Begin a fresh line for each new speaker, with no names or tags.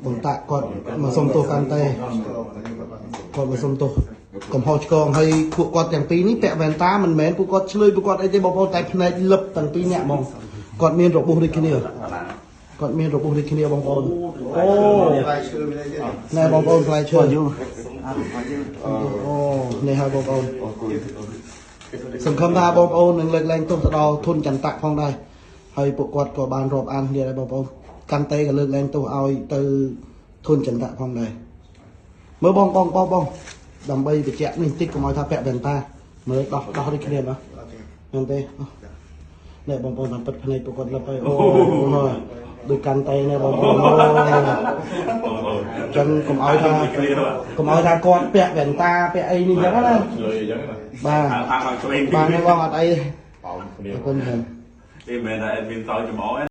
បងតាគាត់មកសុំទោសកាន់តែគាត់មកសុំទោសកំហុសឆ្គងហើយពួកគាត់ទាំងពីរនេះពាក់វ៉ែនតាមិនមែនពួកគាត់ឆ្លើយពួកគាត់អីទេបងប្អូនតែភ្នែកលឹបទាំងពីរនាក់ហ្មងគាត់មានរបួសដូចគ្នាគាត់មានរបួសដូចគ្នាបងប្អូនអូណែបងប្អូនផ្លែឈើអូនេះហើយបងប្អូនសង្ឃឹមថាបងប្អូននឹងលើកលែងទោសទៅដល់ធុនចន្ទៈផងដែរហើយពួកគាត់ក៏បានរាប់អានគ្នាដែរបងប្អូនកាន់តែក៏លើកលែងទោសឲ្យទៅធុនចន្ទៈផងដែរមើលបងដើម្បីបញ្ជាក់នេះបន្តិចកុំឲ្យថាពាក់វ៉ែនតាមើលដោះដូចគ្នាបាទមែនទេនេះបងប្អូនតាមពិតភ្នែកពួកគាត់លឹបហើយអូដូចកាន់តែនេះបងប្អូនចឹងកុំឲ្យថាគាត់ពាក់វ៉ែនតាពាក់អីនេះចឹងណាបាទបាទនេះបងអត់អីអរគុណហ្នឹង
Thì mình là admin tao cho mỏ